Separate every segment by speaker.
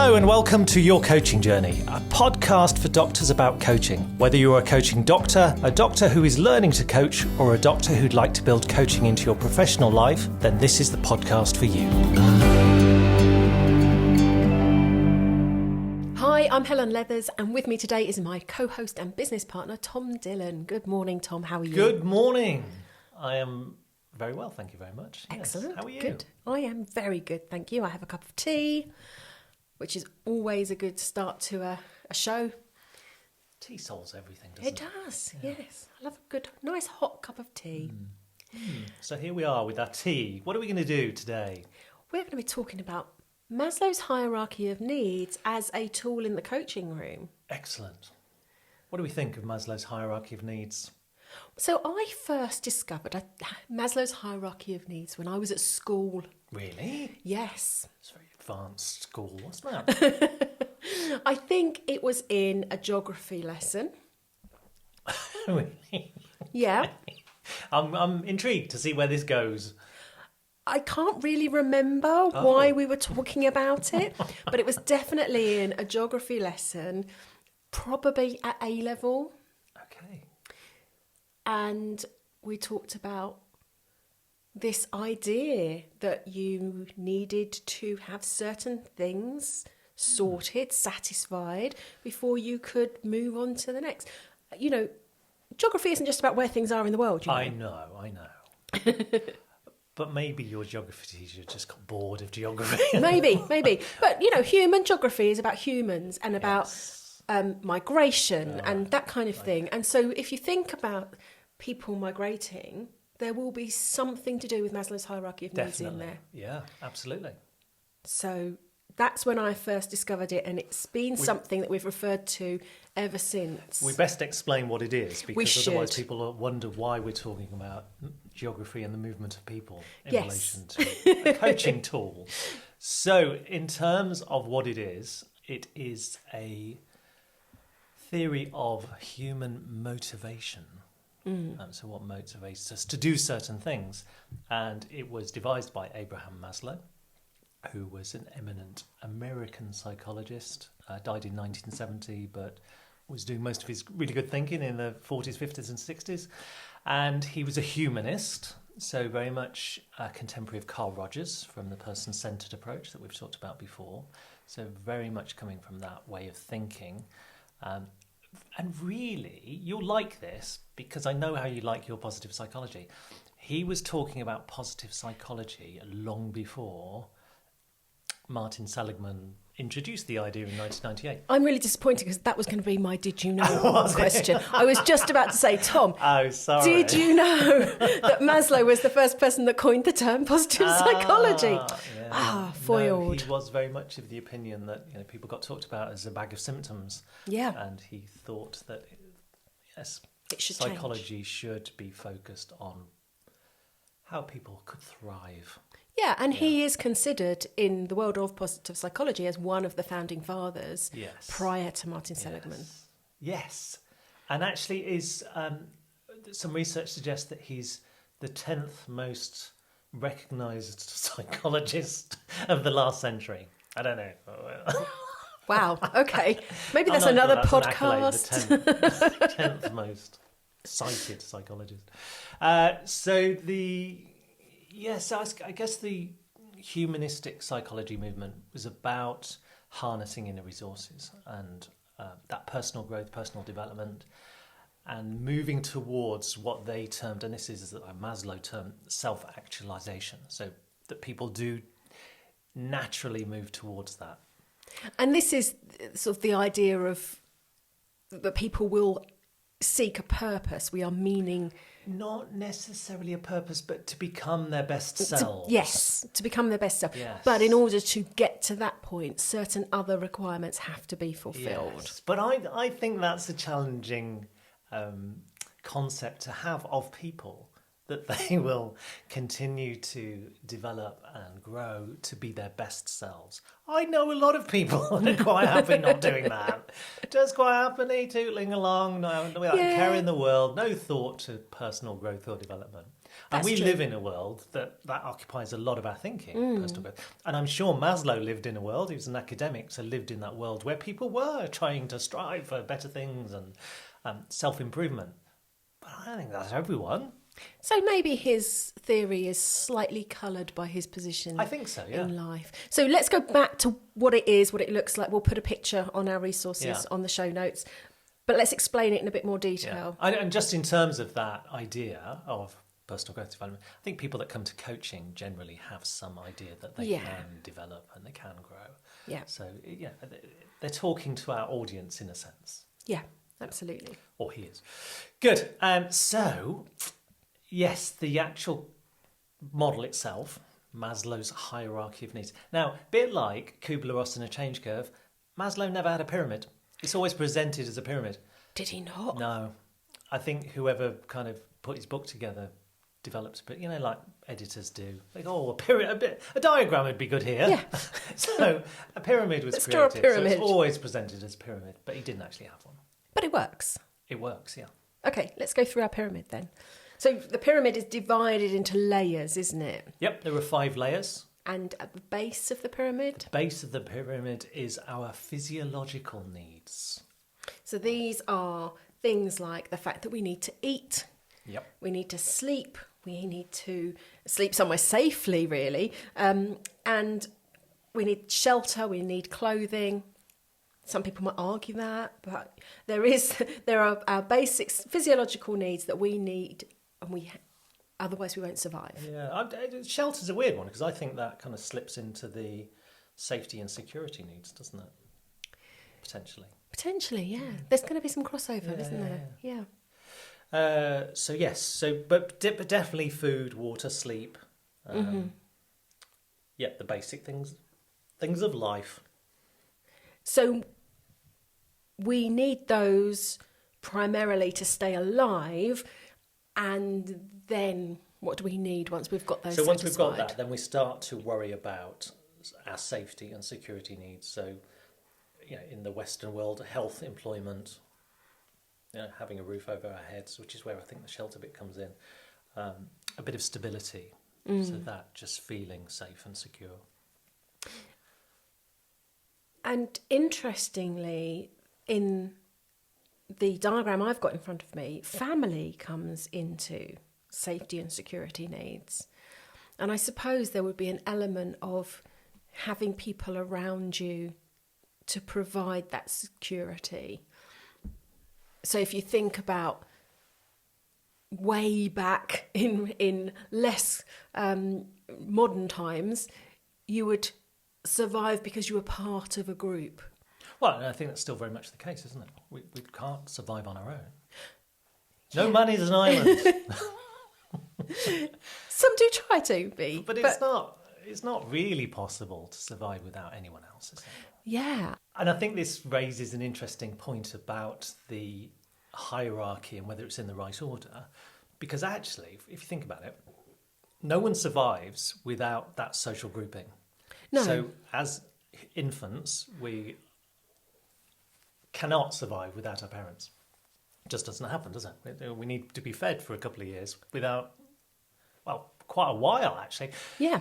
Speaker 1: Hello and welcome to Your Coaching Journey, a podcast for doctors about coaching. Whether you're a coaching doctor, a doctor who is learning to coach, or a doctor who'd like to build coaching into your professional life, then this is the podcast for you.
Speaker 2: Hi, I'm Helen Leathers, and with me today is my co-host and business partner, Tom Dillon. Good morning, Tom. How are you?
Speaker 1: Good morning. I am very well, thank you very much.
Speaker 2: Excellent.
Speaker 1: Yes. How are you?
Speaker 2: Good. I am very good, thank you. I have a cup of tea, which is always a good start to a show.
Speaker 1: Tea solves everything, doesn't it?
Speaker 2: It does, yes. I love a good, nice hot cup of tea.
Speaker 1: So here we are with our tea. What are we going to do today?
Speaker 2: We're going to be talking about Maslow's hierarchy of needs as a tool in the coaching room.
Speaker 1: Excellent. What do we think of Maslow's hierarchy of needs?
Speaker 2: So I first discovered Maslow's hierarchy of needs when I was at school.
Speaker 1: Really?
Speaker 2: Yes.
Speaker 1: It's a very advanced school. What's that?
Speaker 2: I think it was in a geography lesson.
Speaker 1: Really?
Speaker 2: Yeah.
Speaker 1: I'm intrigued to see where this goes.
Speaker 2: I can't really remember why we were talking about it, but it was definitely in a geography lesson, probably at A level.
Speaker 1: Okay.
Speaker 2: And we talked about this idea that you needed to have certain things sorted, satisfied, before you could move on to the next. You know, geography isn't just about where things are in the world. You know?
Speaker 1: I know. But maybe your geography teacher just got bored of geography.
Speaker 2: Maybe. But, you know, human geography is about humans and about migration and that kind of thing. And so if you think about people migrating, there will be something to do with Maslow's hierarchy of needs in there.
Speaker 1: Yeah, absolutely.
Speaker 2: So that's when I first discovered it, and it's been something that we've referred to ever since.
Speaker 1: We best explain what it is, because otherwise
Speaker 2: should.
Speaker 1: people wonder why we're talking about geography and the movement of people in
Speaker 2: Yes.
Speaker 1: relation to a coaching tool. So in terms of what it is a theory of human motivation. So what motivates us to do certain things. And it was devised by Abraham Maslow, who was an eminent American psychologist, died in 1970, but was doing most of his really good thinking in the 40s, 50s and 60s. And he was a humanist, so very much a contemporary of Carl Rogers from the person-centered approach that we've talked about before. So very much coming from that way of thinking. And really, you'll like this, because I know how you like your positive psychology. He was talking about positive psychology long before Martin Seligman introduced the idea in 1998.
Speaker 2: I'm really disappointed because that was going to be my did you know question. I was just about to say, Tom, did you know that Maslow was the first person that coined the term positive psychology? Foiled.
Speaker 1: No, he was very much of the opinion that people got talked about as a bag of symptoms.
Speaker 2: Yeah.
Speaker 1: And he thought that, yes,
Speaker 2: it should
Speaker 1: psychology
Speaker 2: change.
Speaker 1: should be focused on how people could thrive.
Speaker 2: Yeah, and he is considered in the world of positive psychology as one of the founding fathers prior to Martin Seligman.
Speaker 1: Yes. And actually is some research suggests that he's the 10th most recognised psychologist of the last century. I don't know.
Speaker 2: Wow, okay. Maybe that's another podcast.
Speaker 1: The 10th most cited psychologist. So I guess the humanistic psychology movement was about harnessing inner resources and that personal growth, personal development, and moving towards what they termed, and this is a Maslow term, self-actualization. So that people do naturally move towards that. And
Speaker 2: this is sort of the idea of that people will seek a purpose. We are meaning...
Speaker 1: Not necessarily a purpose, but to become their best selves.
Speaker 2: To become their best self.
Speaker 1: Yes.
Speaker 2: But in order to get to that point, certain other requirements have to be fulfilled.
Speaker 1: Yes. But I think that's a challenging concept to have of people. that they will continue to develop and grow to be their best selves. I know a lot of people that are quite happy not doing that. Just quite happily tootling along, without caring the world, no thought to personal growth or development. And we live in a world that occupies a lot of our thinking, personal growth. And I'm sure Maslow lived in a world, he was an academic, so lived in that world where people were trying to strive for better things and self-improvement. But I don't think that's everyone.
Speaker 2: So maybe his theory is slightly coloured by his position
Speaker 1: I think so, yeah.
Speaker 2: in life. So let's go back to what it is, what it looks like. We'll put a picture on our resources on the show notes. But let's explain it in a bit more detail.
Speaker 1: Yeah. And just in terms of that idea of personal growth development, I think people that come to coaching generally have some idea that they can develop and they can grow.
Speaker 2: Yeah.
Speaker 1: So, they're talking to our audience in a sense.
Speaker 2: Yeah, absolutely.
Speaker 1: Or he is. Good. So, yes, the actual model itself, Maslow's hierarchy of needs. Now, a bit like Kubler-Ross and a change curve, Maslow never had a pyramid. It's always presented as a pyramid.
Speaker 2: Did he not?
Speaker 1: No. I think whoever kind of put his book together developed a bit, like editors do. Like, a diagram would be good here.
Speaker 2: Yeah.
Speaker 1: So a pyramid was created.
Speaker 2: Draw a pyramid.
Speaker 1: So it's always presented as a pyramid, but he didn't actually have one.
Speaker 2: But it works.
Speaker 1: It works, yeah.
Speaker 2: Okay, let's go through our pyramid then. So the pyramid is divided into layers, isn't it?
Speaker 1: Yep, there are 5 layers.
Speaker 2: And at the base of the pyramid?
Speaker 1: The base of the pyramid is our physiological needs.
Speaker 2: So these are things like the fact that we need to eat.
Speaker 1: Yep.
Speaker 2: We need to sleep. We need to sleep somewhere safely, really. And we need shelter. We need clothing. Some people might argue that, but there are our basic physiological needs that we need, and otherwise we won't survive.
Speaker 1: Yeah, shelter's a weird one because I think that kind of slips into the safety and security needs, doesn't it? Potentially, yeah. There's going to be some crossover, isn't there? Yeah.
Speaker 2: But
Speaker 1: definitely food, water, sleep. Yeah, the basic things of life.
Speaker 2: So we need those primarily to stay alive, and then what do we need once we've got those? So
Speaker 1: once we've got that, then we start to worry about our safety and security needs. So, in the Western world, health, employment, having a roof over our heads, which is where I think the shelter bit comes in, a bit of stability, so that just feeling safe and secure.
Speaker 2: And interestingly, in the diagram I've got in front of me, family comes into safety and security needs. And I suppose there would be an element of having people around you to provide that security. So if you think about way back in less modern times, you would survive because you were part of a group.
Speaker 1: Well, I think that's still very much the case, isn't it? We can't survive on our own. No man is an island.
Speaker 2: Some do try to be.
Speaker 1: But it's not really possible to survive without anyone else, is it?
Speaker 2: Yeah.
Speaker 1: And I think this raises an interesting point about the hierarchy and whether it's in the right order. Because actually, if you think about it, no one survives without that social grouping.
Speaker 2: No.
Speaker 1: So as infants, we cannot survive without our parents. It just doesn't happen, does it? We need to be fed for a couple of years without, quite a while, actually.
Speaker 2: Yeah.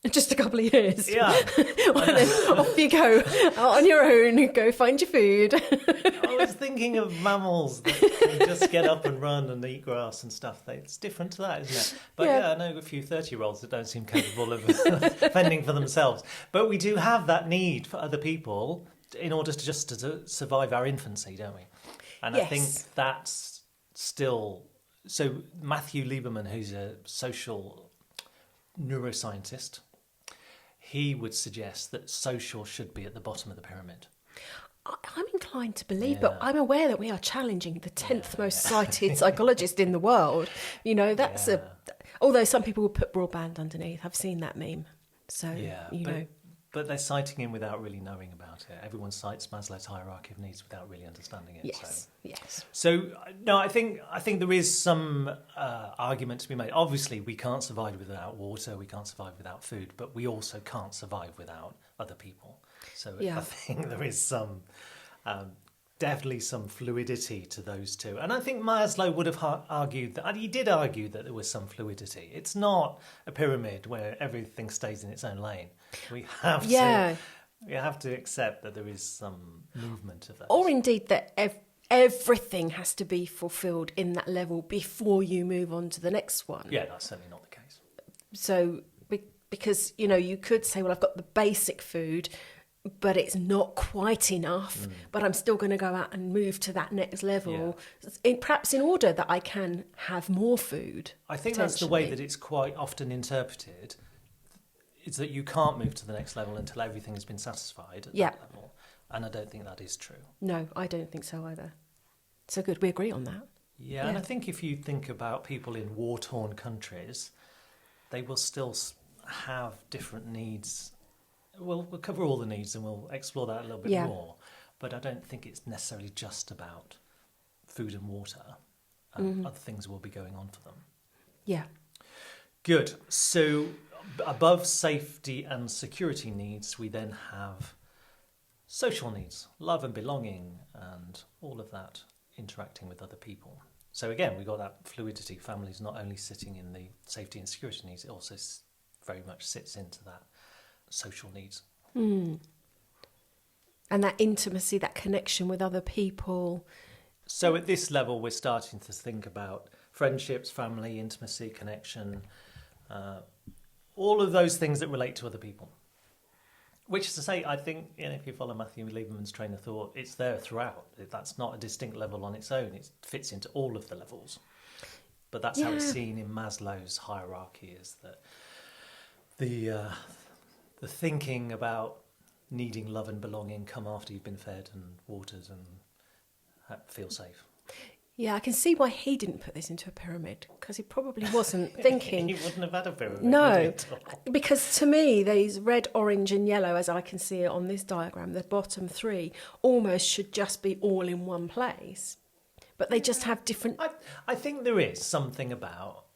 Speaker 2: Just a couple of years.
Speaker 1: Yeah.
Speaker 2: Off you go on your own, go find your food.
Speaker 1: I was thinking of mammals that can just get up and run and eat grass and stuff. It's different to that, isn't it? But I know a few 30-year-olds that don't seem capable of fending for themselves. But we do have that need for other people in order to survive our infancy, don't we? And yes. I think that's still... So Matthew Lieberman, who's a social neuroscientist, he would suggest that social should be at the bottom of the pyramid.
Speaker 2: I'm inclined to believe, but I'm aware that we are challenging the 10th most cited psychologist in the world. Although some people would put broadband underneath. I've seen that meme. So,
Speaker 1: But they're citing him without really knowing about it. Everyone cites Maslow's hierarchy of needs without really understanding it.
Speaker 2: Yes.
Speaker 1: So no, I think there is some argument to be made. Obviously, we can't survive without water. We can't survive without food. But we also can't survive without other people. So I think there is some definitely some fluidity to those two. And I think Maslow would have argued that, and he did argue that there was some fluidity. It's not a pyramid where everything stays in its own lane. We have to accept that there is some movement of that.
Speaker 2: Or indeed that everything has to be fulfilled in that level before you move on to the next one.
Speaker 1: Yeah, that's certainly not the case.
Speaker 2: So, because, you could say, well, I've got the basic food, but it's not quite enough, but I'm still going to go out and move to that next level, perhaps in order that I can have more food.
Speaker 1: I think that's the way that it's quite often interpreted, is that you can't move to the next level until everything has been satisfied at that level. And I don't think that is true.
Speaker 2: No, I don't think so either. So good, we agree on that.
Speaker 1: Yeah, and I think if you think about people in war-torn countries, they will still have different needs. We'll cover all the needs and we'll explore that a little bit more. But I don't think it's necessarily just about food and water. Other things will be going on for them.
Speaker 2: Yeah.
Speaker 1: Good. So above safety and security needs, we then have social needs, love and belonging and all of that, interacting with other people. So again, we've got that fluidity. Families not only sitting in the safety and security needs, it also very much sits into that social needs.
Speaker 2: And that intimacy, that connection with other people.
Speaker 1: So at this level, we're starting to think about friendships, family, intimacy, connection, all of those things that relate to other people. Which is to say, I think, if you follow Matthew Lieberman's train of thought, it's there throughout. That's not a distinct level on its own. It fits into all of the levels. But that's how it's seen in Maslow's hierarchy, is that the thinking about needing love and belonging come after you've been fed and watered and feel safe.
Speaker 2: Yeah, I can see why he didn't put this into a pyramid, because he probably wasn't thinking.
Speaker 1: He wouldn't have had a pyramid.
Speaker 2: No, because to me, these red, orange and yellow, as I can see it on this diagram, the bottom three almost should just be all in one place. But they just have different...
Speaker 1: I think there is something about,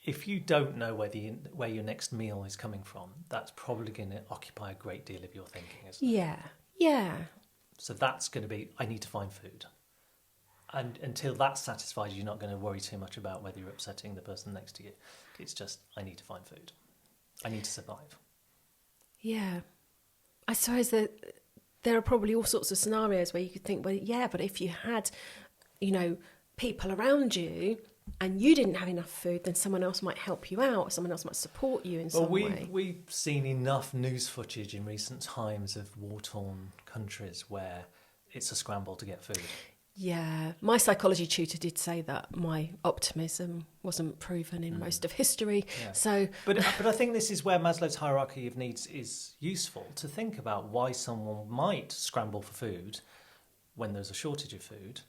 Speaker 1: if you don't know where your next meal is coming from, that's probably going to occupy a great deal of your thinking, isn't it?
Speaker 2: Yeah.
Speaker 1: So that's going to be, I need to find food. And until that's satisfied, you're not going to worry too much about whether you're upsetting the person next to you. It's just, I need to find food. I need to survive.
Speaker 2: Yeah. I suppose that there are probably all sorts of scenarios where you could think, well, yeah, but if you had, people around you and you didn't have enough food, then someone else might help you out, or someone else might support you in some way.
Speaker 1: We've seen enough news footage in recent times of war-torn countries where it's a scramble to get food.
Speaker 2: Yeah, my psychology tutor did say that my optimism wasn't proven in most of history. Yeah. So,
Speaker 1: but I think this is where Maslow's hierarchy of needs is useful, to think about why someone might scramble for food when there's a shortage of food.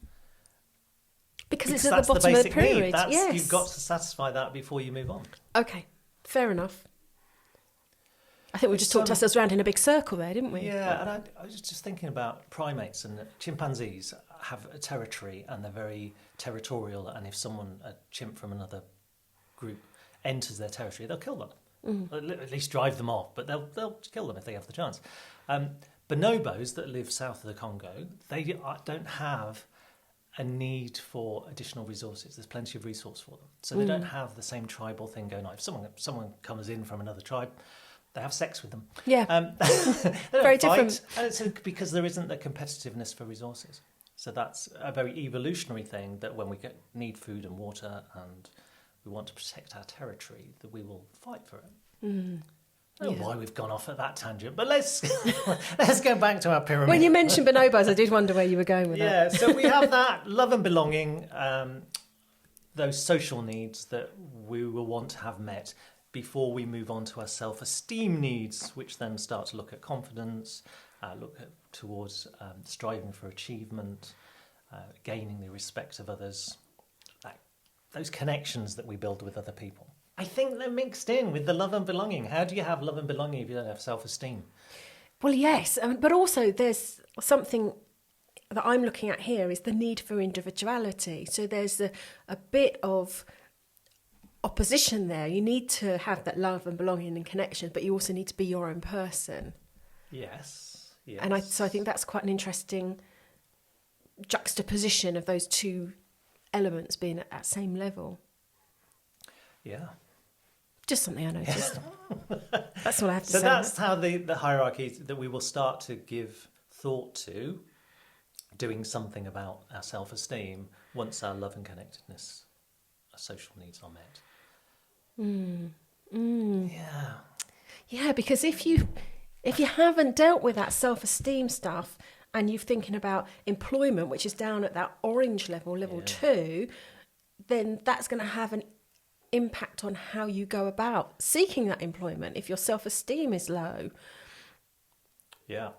Speaker 2: Because it's at the bottom of the pyramid. Yes.
Speaker 1: You've got to satisfy that before you move on.
Speaker 2: Okay, fair enough. I think we just talked ourselves around in a big circle there, didn't we?
Speaker 1: Yeah, and I was just thinking about primates, and chimpanzees have a territory and they're very territorial, and if a chimp from another group enters their territory, they'll kill them. At least drive them off, but they'll kill them if they have the chance. Bonobos that live south of the Congo, they don't have a need for additional resources. There's plenty of resource for them. So they don't have the same tribal thing going on. If someone comes in from another tribe, they have sex with them. Yeah.
Speaker 2: Very different.
Speaker 1: And it's because there isn't the competitiveness for resources. So that's a very evolutionary thing, that when we need food and water and we want to protect our territory, that we will fight for it. I don't know why we've gone off at that tangent, but let's go back to our pyramid.
Speaker 2: When you mentioned bonobos, I did wonder where you were going with that.
Speaker 1: Yeah, so we have that love and belonging, those social needs that we will want to have met before we move on to our self-esteem needs, which then start to look at confidence, towards striving for achievement, gaining the respect of others, those connections that we build with other people. I think they're mixed in with the love and belonging. How do you have love and belonging if you don't have self-esteem?
Speaker 2: Well, yes, but also there's something that I'm looking at here is the need for individuality. So there's a bit of opposition there. You need to have that love and belonging and connection, but you also need to be your own person.
Speaker 1: Yes.
Speaker 2: And so I think that's quite an interesting juxtaposition of those two elements being at that same level.
Speaker 1: Yeah.
Speaker 2: Just something I noticed. That's all I have to say.
Speaker 1: So that's how the hierarchy that we will start to give thought to doing something about our self-esteem once our love and connectedness, our social needs are met. Yeah.
Speaker 2: Yeah, because if you haven't dealt with that self-esteem stuff and you're thinking about employment, which is down at that orange level 2, then that's going to have an impact on how you go about seeking that employment if your self-esteem is low.
Speaker 1: Yeah.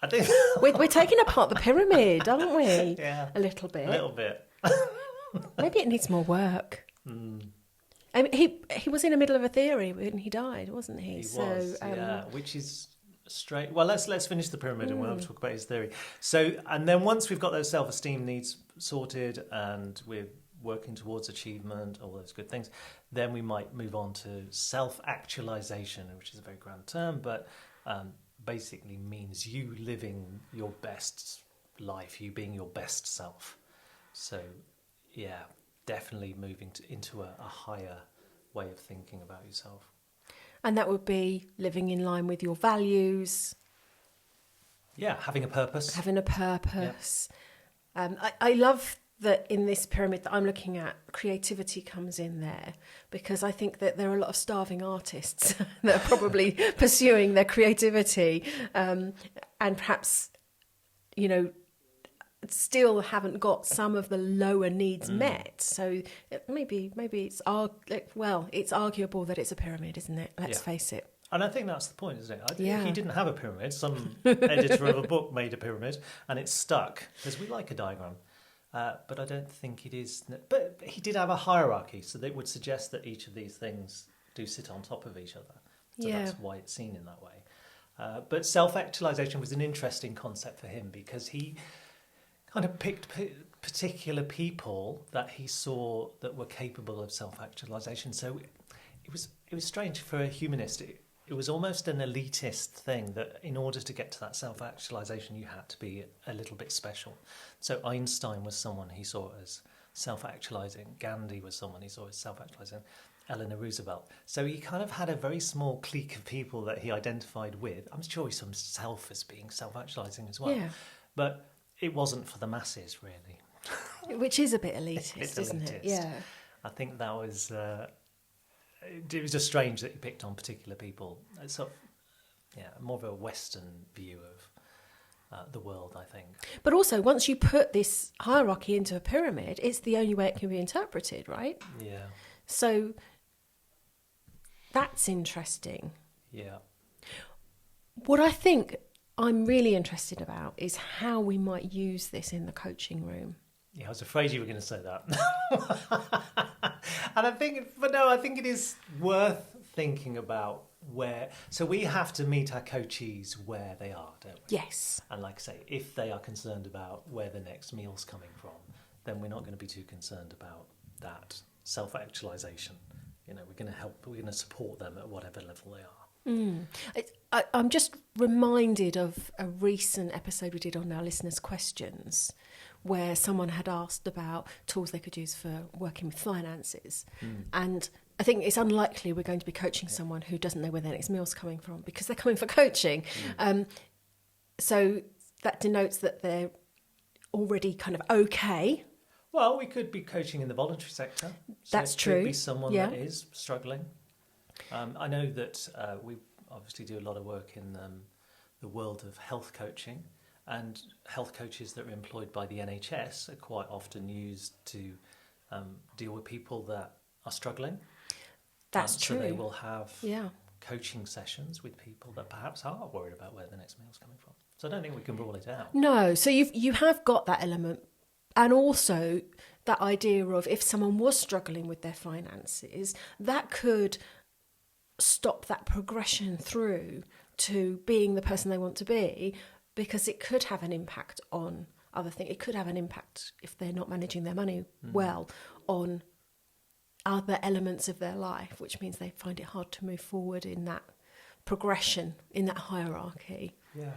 Speaker 1: I think
Speaker 2: we're taking apart the pyramid, aren't we?
Speaker 1: Yeah.
Speaker 2: A little bit. Maybe it needs more work. I mean, he was in the middle of a theory when he died, wasn't he?
Speaker 1: He was, which is straight. Well, let's finish the pyramid and we'll talk about his theory. So, and then once we've got those self-esteem needs sorted and we're working towards achievement, all those good things, then we might move on to self-actualization, which is a very grand term, but basically means you living your best life, you being your best self. So, yeah, definitely moving into a higher way of thinking about yourself.
Speaker 2: And that would be living in line with your values.
Speaker 1: Yeah, having a purpose.
Speaker 2: Yeah. I love that in this pyramid that I'm looking at, creativity comes in there, because I think that there are a lot of starving artists that are probably pursuing their creativity and perhaps, still haven't got some of the lower needs met. So maybe it's arguable that it's a pyramid, isn't it? Let's face it.
Speaker 1: And I think that's the point, isn't it? He didn't have a pyramid. Some editor of a book made a pyramid and it's stuck because we like a diagram. But I don't think it is. But he did have a hierarchy, so that would suggest that each of these things do sit on top of each other. So that's why it's seen in that way. But self-actualization was an interesting concept for him because he kind of picked particular people that he saw that were capable of self-actualization. So it was strange for a humanist. It was almost an elitist thing that in order to get to that self-actualization, you had to be a little bit special. So Einstein was someone he saw as self-actualizing. Gandhi was someone he saw as self-actualizing. Eleanor Roosevelt. So he kind of had a very small clique of people that he identified with. I'm sure he saw himself as being self-actualizing as well. Yeah. But it wasn't for the masses, really.
Speaker 2: Which is a bit elitist, isn't it? Yeah.
Speaker 1: I think that was... it was just strange that he picked on particular people. It's sort of, more of a Western view of the world, I think.
Speaker 2: But also, once you put this hierarchy into a pyramid, it's the only way it can be interpreted, right?
Speaker 1: Yeah.
Speaker 2: So that's interesting.
Speaker 1: Yeah.
Speaker 2: What I think I'm really interested about is how we might use this in the coaching room.
Speaker 1: Yeah, I was afraid you were going to say that. And I think it is worth thinking about where... So we have to meet our coachees where they are, don't we?
Speaker 2: Yes.
Speaker 1: And like I say, if they are concerned about where the next meal's coming from, then we're not going to be too concerned about that self-actualization. We're going to help, we're going to support them at whatever level they are.
Speaker 2: I'm just reminded of a recent episode we did on our listeners' questions, where someone had asked about tools they could use for working with finances. And I think it's unlikely we're going to be coaching someone who doesn't know where their next meal's coming from because they're coming for coaching. So that denotes that they're already kind of okay.
Speaker 1: Well, we could be coaching in the voluntary sector. So
Speaker 2: That's
Speaker 1: it
Speaker 2: true.
Speaker 1: Could be someone that is struggling. I know that we obviously do a lot of work in the world of health coaching, and health coaches that are employed by the NHS are quite often used to deal with people that are struggling.
Speaker 2: That's true.
Speaker 1: So they will have coaching sessions with people that perhaps are worried about where the next meal's coming from. So I don't think we can rule it out.
Speaker 2: No, so you have got that element. And also that idea of if someone was struggling with their finances, that could stop that progression through to being the person they want to be, because it could have an impact on other things. It could have an impact, if they're not managing their money well, on other elements of their life, which means they find it hard to move forward in that progression, in that hierarchy.
Speaker 1: Yeah.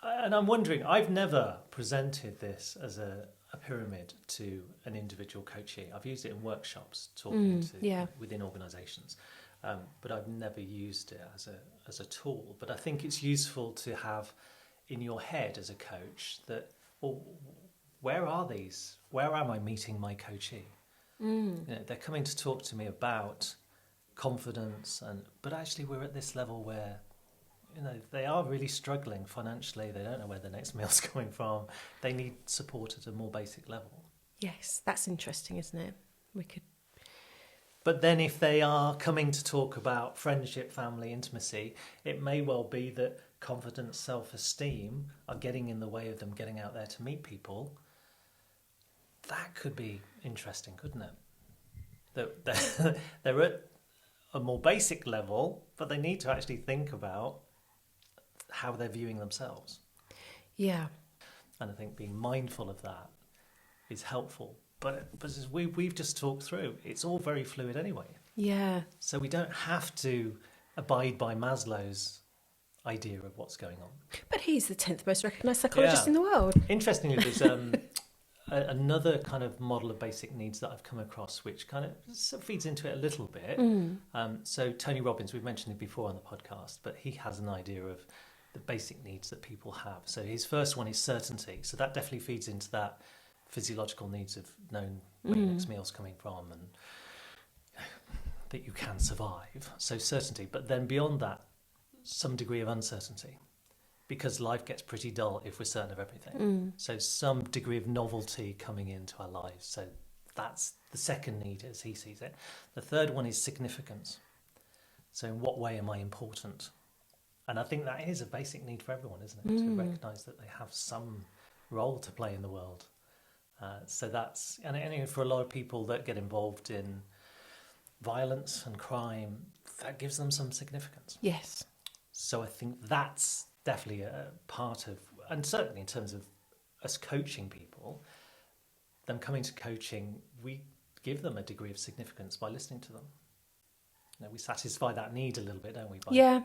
Speaker 1: And I'm wondering, I've never presented this as a pyramid to an individual coachee. I've used it in workshops, talking within organisations, but I've never used it as a tool. But I think it's useful to have in your head as a coach that, well, where are these? Where am I meeting my coachee? They're coming to talk to me about confidence, but actually we're at this level where they are really struggling financially. They don't know where the next meal's coming from. They need support at a more basic level.
Speaker 2: Yes, that's interesting, isn't it?
Speaker 1: But then if they are coming to talk about friendship, family, intimacy, it may well be that confidence, self-esteem are getting in the way of them getting out there to meet people. That could be interesting, couldn't it? They're at a more basic level, but they need to actually think about how they're viewing themselves.
Speaker 2: Yeah.
Speaker 1: And I think being mindful of that is helpful. But as we've just talked through, it's all very fluid anyway.
Speaker 2: Yeah.
Speaker 1: So we don't have to abide by Maslow's idea of what's going on.
Speaker 2: But he's the 10th most recognised psychologist in the world.
Speaker 1: Interestingly, there's another kind of model of basic needs that I've come across, which kind of feeds into it a little bit. So Tony Robbins, we've mentioned him before on the podcast, but he has an idea of the basic needs that people have. So his first one is certainty. So that definitely feeds into that physiological needs of knowing where your next meal's coming from and that you can survive. So certainty. But then beyond that, some degree of uncertainty, because life gets pretty dull if we're certain of everything. So some degree of novelty coming into our lives. So that's the second need as he sees it. The third one is significance. So in what way am I important? And I think that is a basic need for everyone, isn't it? To recognise that they have some role to play in the world. So that's, and anyway, for a lot of people that get involved in violence and crime, that gives them some significance.
Speaker 2: Yes.
Speaker 1: So I think that's definitely a part of, and certainly in terms of us coaching people, them coming to coaching, we give them a degree of significance by listening to them. We satisfy that need a little bit, don't we?
Speaker 2: Yeah.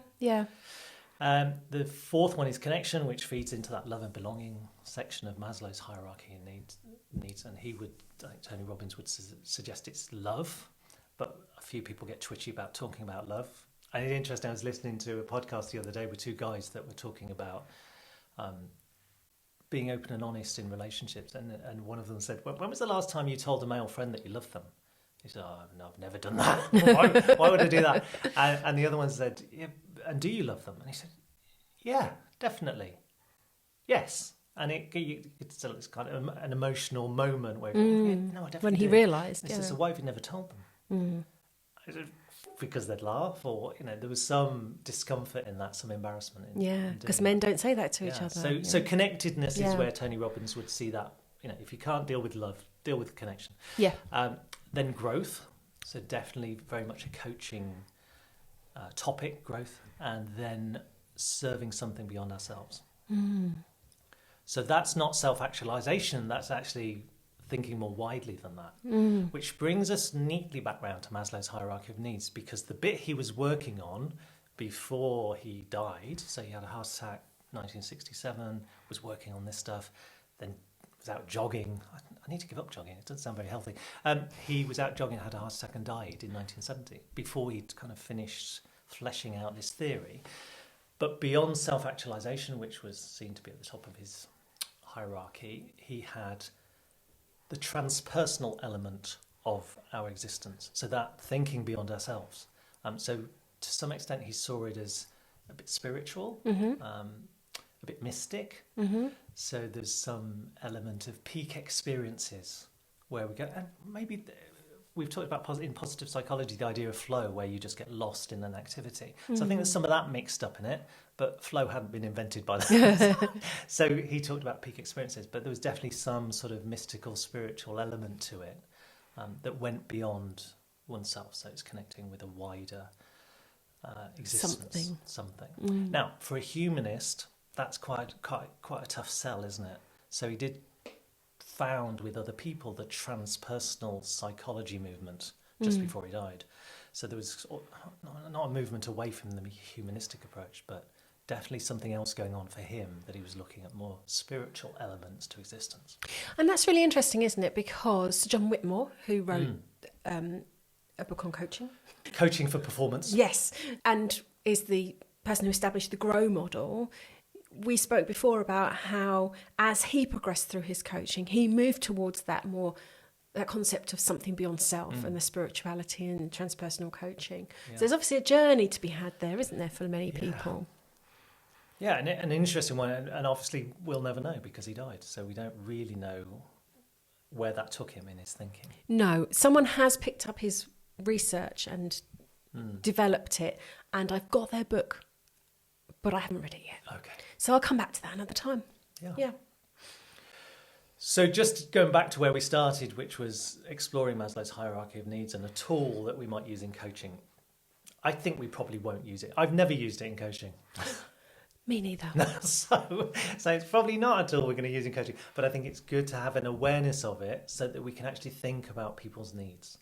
Speaker 1: The fourth one is connection, which feeds into that love and belonging section of Maslow's hierarchy and needs. And I think Tony Robbins would suggest it's love, but a few people get twitchy about talking about love. And it's interesting, I was listening to a podcast the other day with two guys that were talking about being open and honest in relationships. And one of them said, when was the last time you told a male friend that you loved them? He said, no, I've never done that. Why would I do that? And the other one said, yeah, and do you love them? And he said, yeah, definitely. Yes. And it's kind of an emotional moment where, no, I definitely
Speaker 2: when he
Speaker 1: do.
Speaker 2: realised.
Speaker 1: He said, so why have you never told them? I said, because they'd laugh, or there was some discomfort in that, some embarrassment.
Speaker 2: Because men don't say that to each other.
Speaker 1: So connectedness is where Tony Robbins would see that. If you can't deal with love, deal with connection.
Speaker 2: Yeah.
Speaker 1: Then growth, so definitely very much a coaching topic, growth, and then serving something beyond ourselves. So that's not self-actualization, that's actually thinking more widely than that, which brings us neatly back round to Maslow's hierarchy of needs, because the bit he was working on before he died, so he had a heart attack 1967, was working on this stuff, then was out jogging. I need to give up jogging, it doesn't sound very healthy. He was out jogging, had a heart attack and died in 1970, before he'd kind of finished fleshing out this theory. But beyond self-actualization, which was seen to be at the top of his hierarchy, he had the transpersonal element of our existence, so that thinking beyond ourselves. So to some extent he saw it as a bit spiritual, a bit mystic. So there's some element of peak experiences where we go, and maybe we've talked about in positive psychology, the idea of flow, where you just get lost in an activity. So I think there's some of that mixed up in it, but flow hadn't been invented by then. So he talked about peak experiences, but there was definitely some sort of mystical, spiritual element to it that went beyond oneself. So it's connecting with a wider existence. Something. Now, for a humanist, that's quite a tough sell, isn't it? So he did found with other people the transpersonal psychology movement just before he died. So there was not a movement away from the humanistic approach, but definitely something else going on for him, that he was looking at more spiritual elements to existence.
Speaker 2: And that's really interesting, isn't it? Because John Whitmore, who wrote a book on coaching.
Speaker 1: Coaching for performance.
Speaker 2: Yes, and is the person who established the GROW model. We spoke before about how, as he progressed through his coaching, he moved towards that concept of something beyond self and the spirituality and transpersonal coaching. So there's obviously a journey to be had there, isn't there, for many people?
Speaker 1: Yeah, and an interesting one, and obviously we'll never know because he died, so we don't really know where that took him in his thinking.
Speaker 2: No, someone has picked up his research and developed it, and I've got their book, but I haven't read it yet.
Speaker 1: Okay.
Speaker 2: So I'll come back to that another time. Yeah.
Speaker 1: So just going back to where we started, which was exploring Maslow's hierarchy of needs and a tool that we might use in coaching. I think we probably won't use it. I've never used it in coaching.
Speaker 2: Me neither.
Speaker 1: So it's probably not a tool we're going to use in coaching, but I think it's good to have an awareness of it so that we can actually think about people's needs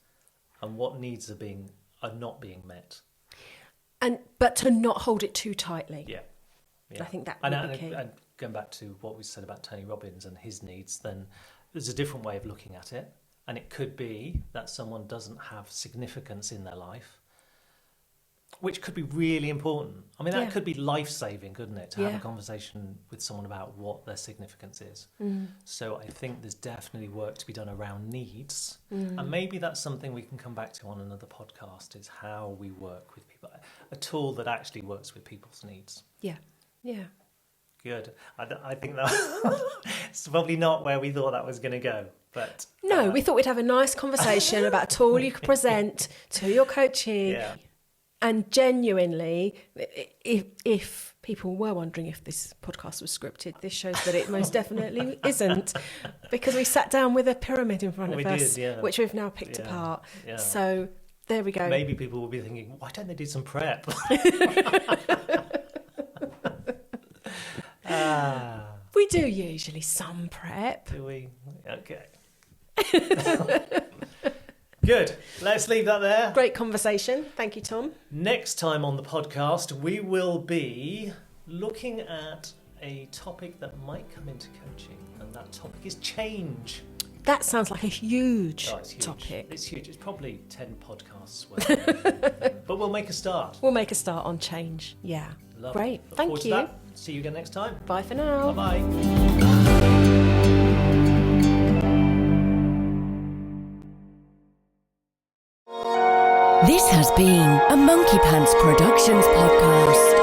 Speaker 1: and what needs are not being met.
Speaker 2: But to not hold it too tightly.
Speaker 1: Yeah.
Speaker 2: I think that would be key.
Speaker 1: And going back to what we said about Tony Robbins and his needs, then there's a different way of looking at it. And it could be that someone doesn't have significance in their life, which could be really important. I mean, that could be life-saving, couldn't it, to have a conversation with someone about what their significance is. So I think there's definitely work to be done around needs. And maybe that's something we can come back to on another podcast, is how we work with people. A tool that actually works with people's needs.
Speaker 2: Yeah.
Speaker 1: Good. I think that it's probably not where we thought that was going to go. But
Speaker 2: no, we thought we'd have a nice conversation about a tool you could present to your coachee.
Speaker 1: Yeah.
Speaker 2: And genuinely, if people were wondering if this podcast was scripted, this shows that it most definitely isn't, because we sat down with a pyramid in front of us, which we've now picked apart. Yeah. So there we go.
Speaker 1: Maybe people will be thinking, why don't they do some prep?
Speaker 2: We do usually some prep.
Speaker 1: Do we? Okay. Good. Let's leave that there.
Speaker 2: Great conversation. Thank you, Tom.
Speaker 1: Next time on the podcast, we will be looking at a topic that might come into coaching, and that topic is change.
Speaker 2: That sounds like a huge
Speaker 1: topic. It's huge. It's probably 10 podcasts worth. But we'll make a start.
Speaker 2: We'll make a start on change. Yeah.
Speaker 1: Lovely.
Speaker 2: Great.
Speaker 1: Look
Speaker 2: Thank you.
Speaker 1: to that. See you again next time.
Speaker 2: Bye for now.
Speaker 1: Bye-bye.
Speaker 3: This has been a Monkey Pants Productions podcast.